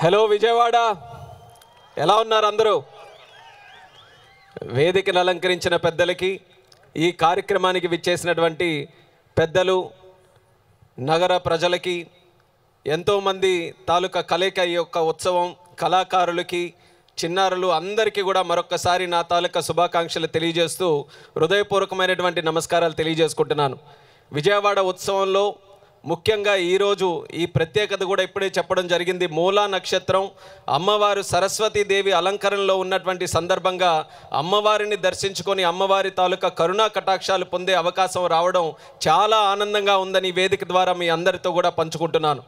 Hello Vijayawada, ఎలా ఉన్నారు అందరూ? వేదికను అలంకరించిన పెద్దలకి, ఈ కార్యక్రమానికి విచ్చేసినటువంటి పెద్దలు, నగర ప్రజలకి, ఎంతోమంది తాలూకా కలయిక ఈ యొక్క ఉత్సవం, కళాకారులకి, చిన్నారులు అందరికీ కూడా మరొక్కసారి నా తాలూకా శుభాకాంక్షలు తెలియజేస్తూ హృదయపూర్వకమైనటువంటి నమస్కారాలు తెలియజేసుకుంటున్నాను. విజయవాడ ఉత్సవంలో ముఖ్యంగా ఈరోజు ఈ ప్రత్యేకత కూడా ఇప్పుడే చెప్పడం జరిగింది. మూలా నక్షత్రం, అమ్మవారు సరస్వతీదేవి అలంకరణలో ఉన్నటువంటి సందర్భంగా అమ్మవారిని దర్శించుకొని అమ్మవారి తాలూకా కరుణా కటాక్షాలు పొందే అవకాశం రావడం చాలా ఆనందంగా ఉందని వేదిక ద్వారా మీ అందరితో కూడా పంచుకుంటున్నాను.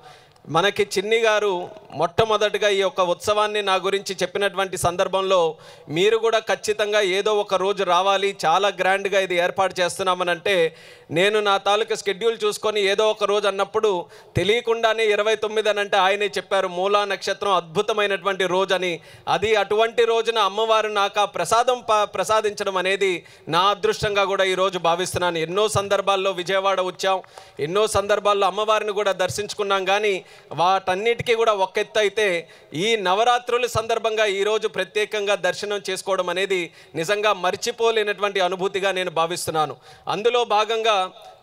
మనకి చిన్ని గారు మొట్టమొదటిగా ఈ యొక్క ఉత్సవాన్ని నా గురించి చెప్పినటువంటి సందర్భంలో మీరు కూడా ఖచ్చితంగా ఏదో ఒక రోజు రావాలి, చాలా గ్రాండ్గా ఇది ఏర్పాటు చేస్తున్నామని అంటే, నేను నా తాలూకా షెడ్యూల్ చూసుకొని ఏదో ఒక రోజు అన్నప్పుడు తెలియకుండానే 29 అని అంటే ఆయనే చెప్పారు మూలా నక్షత్రం అద్భుతమైనటువంటి రోజు అని. అది అటువంటి రోజున అమ్మవారు నాకు ఆ ప్రసాదించడం అనేది నా అదృష్టంగా కూడా ఈరోజు భావిస్తున్నాను. ఎన్నో సందర్భాల్లో విజయవాడ వచ్చాం, ఎన్నో సందర్భాల్లో అమ్మవారిని కూడా దర్శించుకున్నాం. కానీ వాటన్నిటికీ కూడా ఒక ఎత్తు అయితే ఈ నవరాత్రుల సందర్భంగా ఈరోజు ప్రత్యేకంగా దర్శనం చేసుకోవడం అనేది నిజంగా మర్చిపోలేనటువంటి అనుభూతిగా నేను భావిస్తున్నాను. అందులో భాగంగా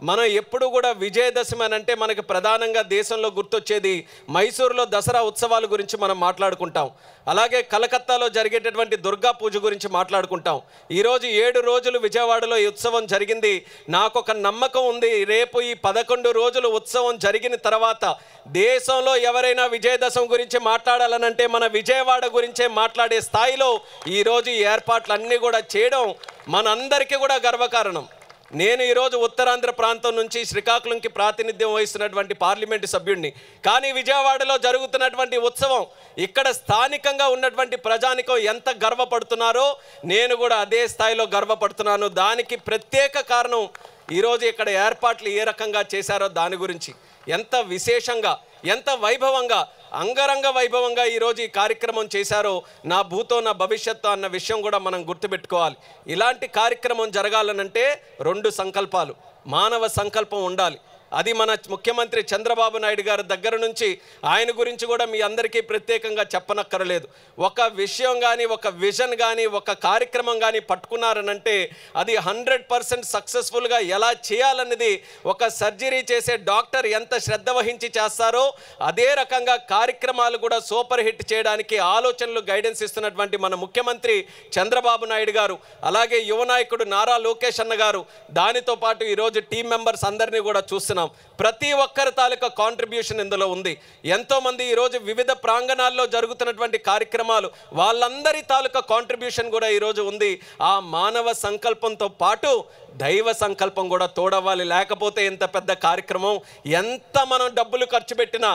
మనం ఎప్పుడు కూడా విజయదశమి అని అంటే మనకి ప్రధానంగా దేశంలో గుర్తొచ్చేది మైసూరులో దసరా ఉత్సవాల గురించి మనం మాట్లాడుకుంటాం. అలాగే కలకత్తాలో జరిగేటటువంటి దుర్గా పూజ గురించి మాట్లాడుకుంటాం. ఈరోజు 7 రోజులు విజయవాడలో ఈ ఉత్సవం జరిగింది. నాకు ఒక నమ్మకం ఉంది, రేపు ఈ 11 రోజులు ఉత్సవం జరిగిన తర్వాత దేశంలో ఎవరైనా విజయదశమి గురించి మాట్లాడాలనంటే మన విజయవాడ గురించే మాట్లాడే స్థాయిలో ఈరోజు ఈ ఏర్పాట్లన్నీ కూడా చేయడం మనందరికీ కూడా గర్వకారణం. నేను ఈరోజు ఉత్తరాంధ్ర ప్రాంతం నుంచి శ్రీకాకుళంకి ప్రాతినిధ్యం వహిస్తున్నటువంటి పార్లమెంటు సభ్యుడిని. కానీ విజయవాడలో జరుగుతున్నటువంటి ఉత్సవం ఇక్కడ స్థానికంగా ఉన్నటువంటి ప్రజానికం ఎంత గర్వపడుతున్నారో నేను కూడా అదే స్థాయిలో గర్వపడుతున్నాను. దానికి ప్రత్యేక కారణం ఈరోజు ఇక్కడ ఏర్పాట్లు ఏ రకంగా చేశారో దాని గురించి, ఎంత విశేషంగా, ఎంత వైభవంగా, అంగరంగ వైభవంగా ఈరోజు ఈ కార్యక్రమం చేశారో నా భూతో నా భవిష్యత్తు అన్న విషయం కూడా మనం గుర్తుపెట్టుకోవాలి. ఇలాంటి కార్యక్రమం జరగాలనంటే 2 సంకల్పాలు, మానవ సంకల్పం ఉండాలి. అది మన ముఖ్యమంత్రి చంద్రబాబు నాయుడు గారి దగ్గర నుంచి ఆయన గురించి కూడా మీ అందరికీ ప్రత్యేకంగా చెప్పనక్కర్లేదు. ఒక విషయం కానీ, ఒక విజన్ కానీ, ఒక కార్యక్రమం కానీ పట్టుకున్నారనంటే అది 100% సక్సెస్ఫుల్గా ఎలా చేయాలన్నది ఒక సర్జరీ చేసే డాక్టర్ ఎంత శ్రద్ధ వహించి చేస్తారో అదే రకంగా కార్యక్రమాలు కూడా సూపర్ హిట్ చేయడానికి ఆలోచనలు, గైడెన్స్ ఇస్తున్నటువంటి మన ముఖ్యమంత్రి చంద్రబాబు నాయుడు గారు, అలాగే యువ నాయకుడు నారా లోకేష్ అన్న గారు, దానితో పాటు ఈరోజు టీం మెంబర్స్ అందరినీ కూడా చూస్తున్నాం. ప్రతి ఒక్కరి తాలూకా కాంట్రిబ్యూషన్ ఇందులో ఉంది. ఎంతోమంది ఈరోజు వివిధ ప్రాంగణాల్లో జరుగుతున్నటువంటి కార్యక్రమాలు, వాళ్ళందరి తాలూకా కాంట్రిబ్యూషన్ కూడా ఈరోజు ఉంది. ఆ మానవ సంకల్పంతో పాటు దైవ సంకల్పం కూడా తోడవ్వాలి. లేకపోతే ఇంత పెద్ద కార్యక్రమం, ఎంత మనం డబ్బులు ఖర్చు పెట్టినా,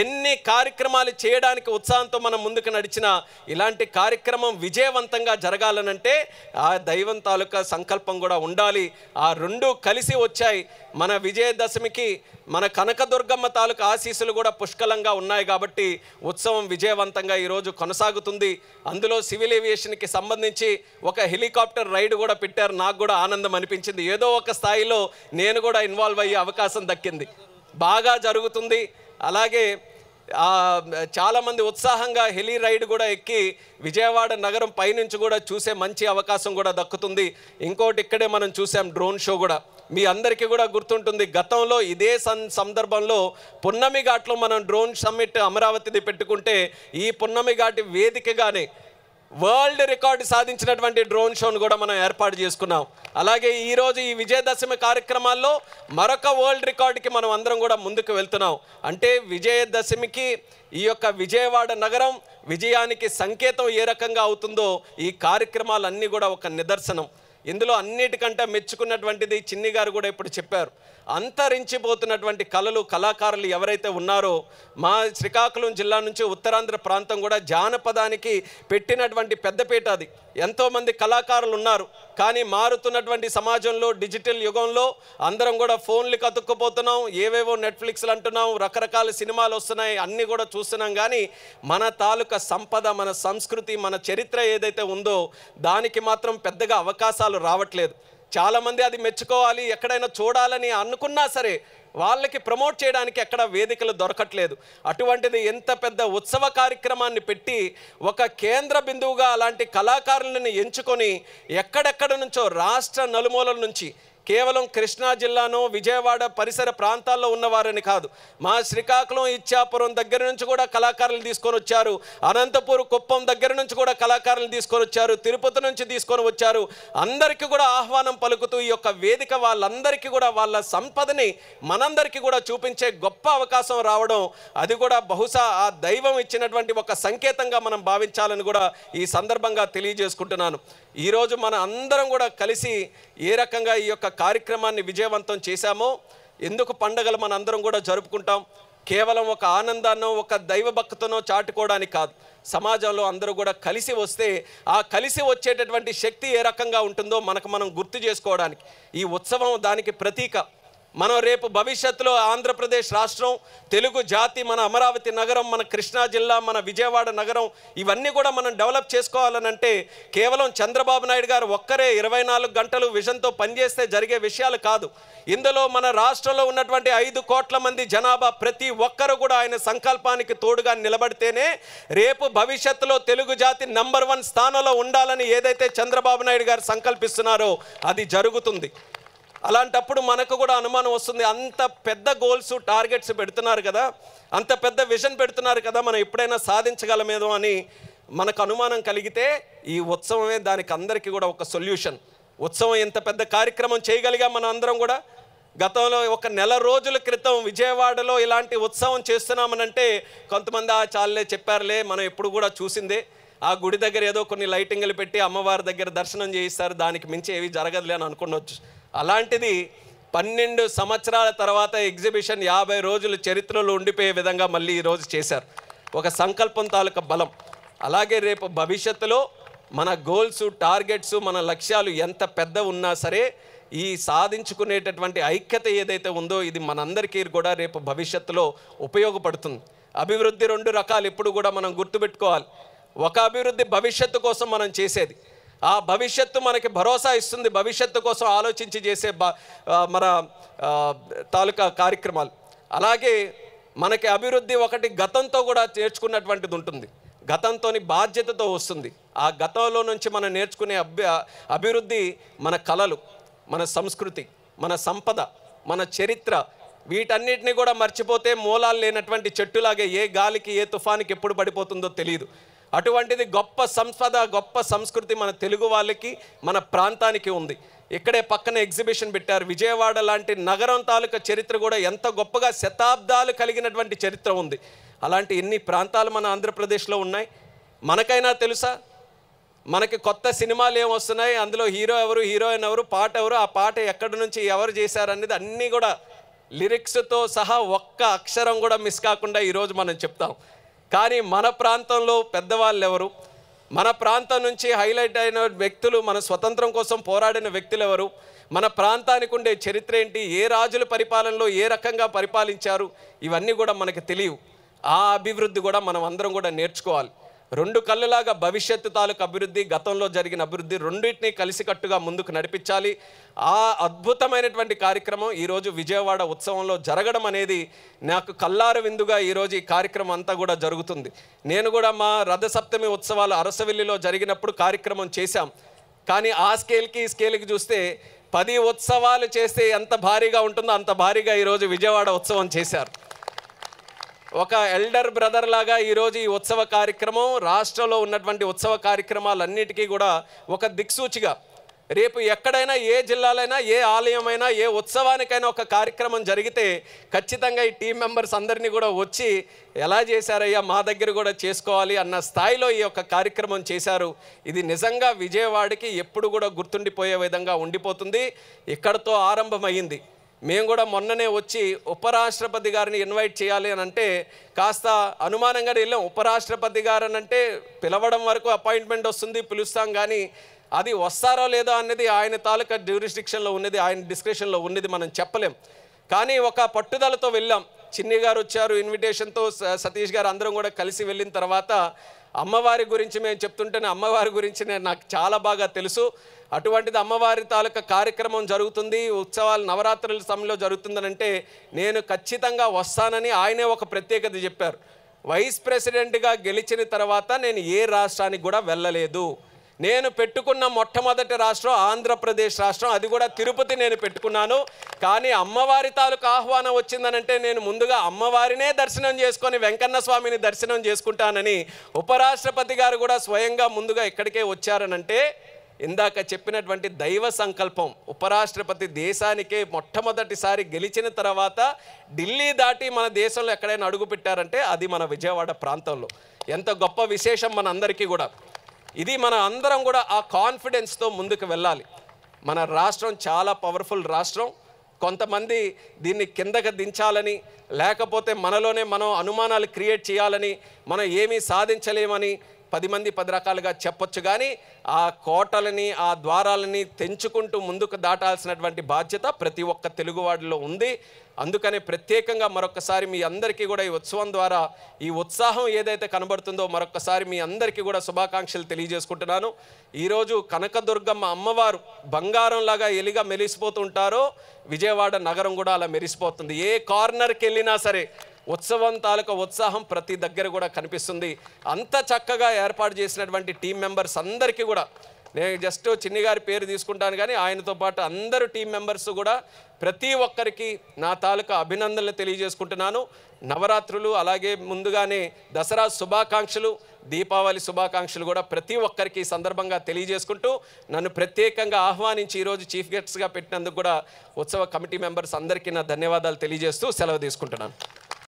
ఎన్ని కార్యక్రమాలు చేయడానికి ఉత్సాహంతో మనం ముందుకు నడిచినా, ఇలాంటి కార్యక్రమం విజయవంతంగా జరగాలనంటే ఆ దైవం తాలూకా సంకల్పం కూడా ఉండాలి. ఆ 2 కలిసి వచ్చాయి. మన విజయదశమికి మన కనకదుర్గమ్మ తాలూకా ఆశీస్సులు కూడా పుష్కలంగా ఉన్నాయి కాబట్టి ఉత్సవం విజయవంతంగా ఈరోజు కొనసాగుతుంది. అందులో సివిల్ ఏవియేషన్కి సంబంధించి ఒక హెలికాప్టర్ రైడ్ కూడా పెట్టారు. నాకు కూడా ఆనందం అనిపించింది. ఏదో ఒక స్థాయిలో నేను కూడా ఇన్వాల్వ్ అయ్యే అవకాశం దక్కింది. బాగా జరుగుతుంది. అలాగే చాలామంది ఉత్సాహంగా హెలి రైడ్ కూడా ఎక్కి విజయవాడ నగరం పైనుంచి కూడా చూసే మంచి అవకాశం కూడా దక్కుతుంది. ఇంకోటి ఇక్కడే మనం చూసాం డ్రోన్ షో కూడా. మీ అందరికీ కూడా గుర్తుంటుంది, గతంలో ఇదే సందర్భంలో పున్నమి ఘాట్లో మనం డ్రోన్ సమ్మిట్ అమరావతిది పెట్టుకుంటే ఈ పున్నమి ఘాటి వేదికగానే వరల్డ్ రికార్డు సాధించినటువంటి డ్రోన్ షోను కూడా మనం ఏర్పాటు చేసుకున్నాం. అలాగే ఈరోజు ఈ విజయదశమి కార్యక్రమాల్లో మరొక వరల్డ్ రికార్డుకి మనం అందరం కూడా ముందుకు వెళ్తున్నాం. అంటే విజయదశమికి ఈ యొక్క విజయవాడ నగరం విజయానికి సంకేతం ఏ రకంగా అవుతుందో ఈ కార్యక్రమాలన్నీ కూడా ఒక నిదర్శనం. ఇందులో అన్నిటికంటే మెచ్చుకున్నటువంటిది చిన్ని గారు కూడా ఇప్పుడు చెప్పారు, అంతరించిపోతున్నటువంటి కళలు, కళాకారులు ఎవరైతే ఉన్నారో మా శ్రీకాకుళం జిల్లా నుంచి ఉత్తరాంధ్ర ప్రాంతం కూడా జానపదానికి పెట్టినటువంటి పెద్దపీట అది. ఎంతోమంది కళాకారులు ఉన్నారు. కానీ మారుతున్నటువంటి సమాజంలో, డిజిటల్ యుగంలో అందరం కూడా ఫోన్లు కతుక్కుపోతున్నాం, ఏవేవో నెట్ఫ్లిక్స్లు అంటున్నాం, రకరకాల సినిమాలు వస్తున్నాయి, అన్నీ కూడా చూస్తున్నాం. కానీ మన తాలూకా సంపద, మన సంస్కృతి, మన చరిత్ర ఏదైతే ఉందో దానికి మాత్రం పెద్దగా అవకాశాలు రావట్లేదు. చాలామంది అది మెచ్చుకోవాలి, ఎక్కడైనా చూడాలని అనుకున్నా సరే వాళ్ళకి ప్రమోట్ చేయడానికి ఎక్కడ వేదికలు దొరకట్లేదు. అటువంటిది ఎంత పెద్ద ఉత్సవ కార్యక్రమాన్ని పెట్టి ఒక కేంద్ర బిందువుగా అలాంటి కళాకారులను ఎంచుకొని ఎక్కడెక్కడ నుంచో రాష్ట్ర నలుమూలల నుంచి, కేవలం కృష్ణా జిల్లాను విజయవాడ పరిసర ప్రాంతాల్లో ఉన్నవారని కాదు, మా శ్రీకాకుళం ఇచ్చాపురం దగ్గర నుంచి కూడా కళాకారులు తీసుకొని వచ్చారు, అనంతపూర్ కుప్పం దగ్గర నుంచి కూడా కళాకారులు తీసుకొని వచ్చారు, తిరుపతి నుంచి తీసుకొని వచ్చారు. అందరికీ కూడా ఆహ్వానం పలుకుతూ ఈ యొక్క వేదిక వాళ్ళందరికీ కూడా వాళ్ళ సంపదని మనందరికీ కూడా చూపించే గొప్ప అవకాశం రావడం, అది కూడా బహుశా ఆ దైవం ఇచ్చినటువంటి ఒక సంకేతంగా మనం భావించాలని కూడా ఈ సందర్భంగా తెలియజేసుకుంటున్నాను. ఈరోజు మన అందరం కూడా కలిసి ఏ రకంగా ఈ యొక్క కార్యక్రమాన్ని విజయవంతం చేశామో, ఎందుకు పండుగలు మన అందరం కూడా జరుపుకుంటాం, కేవలం ఒక ఆనందాన్నో ఒక దైవ భక్తితోనో చాటుకోవడానికి కాదు, సమాజంలో అందరూ కూడా కలిసి వస్తే ఆ కలిసి వచ్చేటటువంటి శక్తి ఏ రకంగా ఉంటుందో మనం గుర్తు చేసుకోవడానికి ఈ ఉత్సవం దానికి ప్రతీక. మనం రేపు భవిష్యత్తులో ఆంధ్రప్రదేశ్ రాష్ట్రం, తెలుగు జాతి, మన అమరావతి నగరం, మన కృష్ణా జిల్లా, మన విజయవాడ నగరం, ఇవన్నీ కూడా మనం డెవలప్ చేసుకోవాలనంటే కేవలం చంద్రబాబు నాయుడు గారు ఒక్కరే 24 గంటలు విజన్తో పనిచేస్తే జరిగే విషయాలు కాదు. ఇందులో మన రాష్ట్రంలో ఉన్నటువంటి 5 కోట్ల మంది జనాభా ప్రతి ఒక్కరు కూడా ఆయన సంకల్పానికి తోడుగా నిలబడితేనే రేపు భవిష్యత్తులో తెలుగు జాతి నంబర్ 1 స్థానంలో ఉండాలని ఏదైతే చంద్రబాబు నాయుడు గారు సంకల్పిస్తున్నారో అది జరుగుతుంది. అలాంటప్పుడు మనకు కూడా అనుమానం వస్తుంది, అంత పెద్ద గోల్స్ టార్గెట్స్ పెడుతున్నారు కదా, అంత పెద్ద విజన్ పెడుతున్నారు కదా, మనం ఎప్పుడైనా సాధించగలమేదో అని మనకు అనుమానం కలిగితే ఈ ఉత్సవమే దానికి అందరికీ కూడా ఒక సొల్యూషన్. ఉత్సవం ఎంత పెద్ద కార్యక్రమం చేయగలిగా మనం అందరం కూడా. గతంలో ఒక నెల రోజుల క్రితం విజయవాడలో ఇలాంటి ఉత్సవం చేస్తున్నామనంటే కొంతమంది చాలే చెప్పారులే, మనం ఎప్పుడు కూడా చూసిందే, ఆ గుడి దగ్గర ఏదో కొన్ని లైటింగ్లు పెట్టి అమ్మవారి దగ్గర దర్శనం చేయిస్తారు, దానికి మించి ఏవి జరగదులే అని అనుకునొచ్చు. అలాంటిది 12 సంవత్సరాల తర్వాత ఎగ్జిబిషన్ 50 రోజులు చరిత్రలో ఉండిపోయే విధంగా మళ్ళీ ఈరోజు చేశారు. ఒక సంకల్పం తాలూకా బలం. అలాగే రేపు భవిష్యత్తులో మన గోల్స్, టార్గెట్స్, మన లక్ష్యాలు ఎంత పెద్ద ఉన్నా సరే ఈ సాధించుకునేటటువంటి ఐక్యత ఏదైతే ఉందో ఇది మనందరికీ కూడా రేపు భవిష్యత్తులో ఉపయోగపడుతుంది. అభివృద్ధి 2 రకాలు ఎప్పుడు కూడా మనం గుర్తుపెట్టుకోవాలి. ఒక అభివృద్ధి భవిష్యత్తు కోసం మనం చేసేది, ఆ భవిష్యత్తు మనకి భరోసా ఇస్తుంది, భవిష్యత్తు కోసం ఆలోచించి చేసే మన తాలూకా కార్యక్రమాలు. అలాగే మనకి అభివృద్ధి ఒకటి గతంతో కూడా నేర్చుకున్నటువంటిది ఉంటుంది, గతంతోని బాధ్యతతో వస్తుంది. ఆ గతంలో నుంచి మనం నేర్చుకునే అభివృద్ధి మన కళలు, మన సంస్కృతి, మన సంపద, మన చరిత్ర, వీటన్నిటిని కూడా మర్చిపోతే మూలాలు లేనటువంటి చెట్టులాగే ఏ గాలికి ఏ తుఫానికి ఎప్పుడు పడిపోతుందో తెలియదు. అటువంటిది గొప్ప సంపద, గొప్ప సంస్కృతి మన తెలుగు వాళ్ళకి, మన ప్రాంతానికి ఉంది. ఇక్కడే పక్కన ఎగ్జిబిషన్ పెట్టారు. విజయవాడ లాంటి నగరం తాలూకా చరిత్ర కూడా ఎంత గొప్పగా శతాబ్దాలు కలిగినటువంటి చరిత్ర ఉంది. అలాంటి ఎన్ని ప్రాంతాలు మన ఆంధ్రప్రదేశ్లో ఉన్నాయి. మనకైనా తెలుసా? మనకి కొత్త సినిమాలు ఏమొస్తున్నాయి, అందులో హీరో ఎవరు, హీరోయిన్ ఎవరు, పాట ఎవరు, ఆ పాట ఎక్కడి నుంచి ఎవరు చేశారు అనేది అన్నీ కూడా లిరిక్స్తో సహా ఒక్క అక్షరం కూడా మిస్ కాకుండా ఈరోజు మనం చెప్తాం. కానీ మన ప్రాంతంలో పెద్దవాళ్ళు ఎవరు, మన ప్రాంతం నుంచి హైలైట్ అయిన వ్యక్తులు, మన స్వతంత్రం కోసం పోరాడిన వ్యక్తులు ఎవరు, మన ప్రాంతానికి ఉండే చరిత్ర ఏంటి, ఏ రాజుల పరిపాలనలో ఏ రకంగా పరిపాలించారు, ఇవన్నీ కూడా మనకు తెలియవు. ఆ అభివృద్ధి కూడా మనం అందరం కూడా నేర్చుకోవాలి. 2 కళ్ళలాగా భవిష్యత్తు తాలూకు అభివృద్ధి, గతంలో జరిగిన అభివృద్ధి రెండింటినీ కలిసికట్టుగా ముందుకు నడిపించాలి. ఆ అద్భుతమైనటువంటి కార్యక్రమం ఈరోజు విజయవాడ ఉత్సవంలో జరగడం అనేది నాకు కల్లారు విందుగా ఈరోజు ఈ కార్యక్రమం అంతా కూడా జరుగుతుంది. నేను కూడా మా రథసప్తమి ఉత్సవాలు అరసవిల్లిలో జరిగినప్పుడు కార్యక్రమం చేశాం. కానీ ఆ స్కేల్కి ఈ స్కేల్కి చూస్తే 10 ఉత్సవాలు చేస్తే ఎంత భారీగా ఉంటుందో అంత భారీగా ఈరోజు విజయవాడ ఉత్సవం చేశారు. ఒక ఎల్డర్ బ్రదర్ లాగా ఈరోజు ఈ ఉత్సవ కార్యక్రమం రాష్ట్రంలో ఉన్నటువంటి ఉత్సవ కార్యక్రమాలన్నిటికీ కూడా ఒక దిక్సూచిగా, రేపు ఎక్కడైనా ఏ జిల్లాలైనా ఏ ఆలయమైనా ఏ ఉత్సవానికైనా ఒక కార్యక్రమం జరిగితే ఖచ్చితంగా ఈ టీం మెంబర్స్ అందరినీ కూడా వచ్చి ఎలా చేశారయ్యా మా దగ్గర కూడా చేసుకోవాలి అన్న స్థాయిలో ఈ యొక్క కార్యక్రమం చేశారు. ఇది నిజంగా విజయవాడకి ఎప్పుడు కూడా గుర్తుండిపోయే విధంగా ఉండిపోతుంది. ఇక్కడతో ఆరంభమైంది. మేము కూడా మొన్ననే వచ్చి ఉపరాష్ట్రపతి గారిని ఇన్వైట్ చేయాలి అని అంటే కాస్త అనుమానంగా వెళ్ళాం. ఉపరాష్ట్రపతి గారు అని అంటే పిలవడం వరకు అపాయింట్మెంట్ వస్తుంది, పిలుస్తాం, కానీ అది వస్తారో లేదో అనేది ఆయన తాలూకా జ్యూరిస్డిక్షన్లో ఉన్నది, ఆయన డిస్క్రిప్షన్లో ఉన్నది, మనం చెప్పలేం. కానీ ఒక పట్టుదలతో వెళ్ళాం. చిన్ని గారు వచ్చారు ఇన్విటేషన్తో, సతీష్ గారు అందరం కూడా కలిసి వెళ్ళిన తర్వాత అమ్మవారి గురించి మేము చెప్తుంటేనే అమ్మవారి గురించి నాకు చాలా బాగా తెలుసు. అటువంటిది అమ్మవారి తాలూకా కార్యక్రమం జరుగుతుంది, ఉత్సవాలు నవరాత్రుల సమయంలో జరుగుతుందనంటే నేను ఖచ్చితంగా వస్తానని ఆయనే ఒక ప్రత్యేకత చెప్పారు. వైస్ ప్రెసిడెంట్గా గెలిచిన తర్వాత నేను ఏ రాష్ట్రానికి కూడా వెళ్ళలేదు. నేను పెట్టుకున్న మొట్టమొదటి రాష్ట్రం ఆంధ్రప్రదేశ్ రాష్ట్రం, అది కూడా తిరుపతి నేను పెట్టుకున్నాను. కానీ అమ్మవారి తాలూకు ఆహ్వానం వచ్చిందనంటే నేను ముందుగా అమ్మవారినే దర్శనం చేసుకొని వెంకన్న స్వామిని దర్శనం చేసుకుంటానని ఉపరాష్ట్రపతి గారు కూడా స్వయంగా ముందుగా ఇక్కడికే వచ్చారనంటే ఇందాక చెప్పినటువంటి దైవ సంకల్పం. ఉపరాష్ట్రపతి దేశానికే మొట్టమొదటిసారి గెలిచిన తర్వాత ఢిల్లీ దాటి మన దేశంలో ఎక్కడైనా అడుగు పెట్టారంటే అది మన విజయవాడ ప్రాంతంలో. ఎంత గొప్ప విశేషం మన అందరికీ కూడా. ఇది మన అందరం కూడా ఆ కాన్ఫిడెన్స్తో ముందుకు వెళ్ళాలి. మన రాష్ట్రం చాలా పవర్ఫుల్ రాష్ట్రం. కొంతమంది దీన్ని కిందకి దించాలని, లేకపోతే మనలోనే మనం అనుమానాలు క్రియేట్ చేయాలని, మనం ఏమీ సాధించలేమని 10 మంది 10 రకాలుగా చెప్పొచ్చు. కానీ ఆ కోటలని, ఆ ద్వారాలని తెంచుకుంటూ ముందుకు దాటాల్సినటువంటి బాధ్యత ప్రతి ఒక్క తెలుగువాడిలో ఉంది. అందుకనే ప్రత్యేకంగా మరొకసారి మీ అందరికీ కూడా ఈ ఉత్సవం ద్వారా ఈ ఉత్సాహం ఏదైతే కనబడుతుందో మరొకసారి మీ అందరికీ కూడా శుభాకాంక్షలు తెలియజేసుకుంటున్నాను. ఈరోజు కనకదుర్గమ్మ అమ్మవారు బంగారంలాగా ఎలిగా మెరిసిపోతుంటారో విజయవాడ నగరం కూడా అలా మెరిసిపోతుంది. ఏ కార్నర్కి వెళ్ళినా సరే ఉత్సవం తాలూకా ఉత్సాహం ప్రతి దగ్గర కూడా కనిపిస్తుంది. అంత చక్కగా ఏర్పాటు చేసినటువంటి టీం మెంబర్స్ అందరికీ కూడా నేను జస్ట్ చిన్ని గారి పేరు తీసుకుంటాను, కానీ ఆయనతో పాటు అందరూ టీం మెంబర్స్ కూడా ప్రతి ఒక్కరికి నా తాలూకా అభినందనలు తెలియజేసుకుంటున్నాను. నవరాత్రులు అలాగే ముందుగానే దసరా శుభాకాంక్షలు, దీపావళి శుభాకాంక్షలు కూడా ప్రతి ఒక్కరికి సందర్భంగా తెలియజేసుకుంటూ నన్ను ప్రత్యేకంగా ఆహ్వానించి ఈరోజు చీఫ్ గెస్ట్గా పెట్టినందుకు కూడా ఉత్సవ కమిటీ మెంబర్స్ అందరికీ నా ధన్యవాదాలు తెలియజేస్తూ సెలవు తీసుకుంటున్నాను.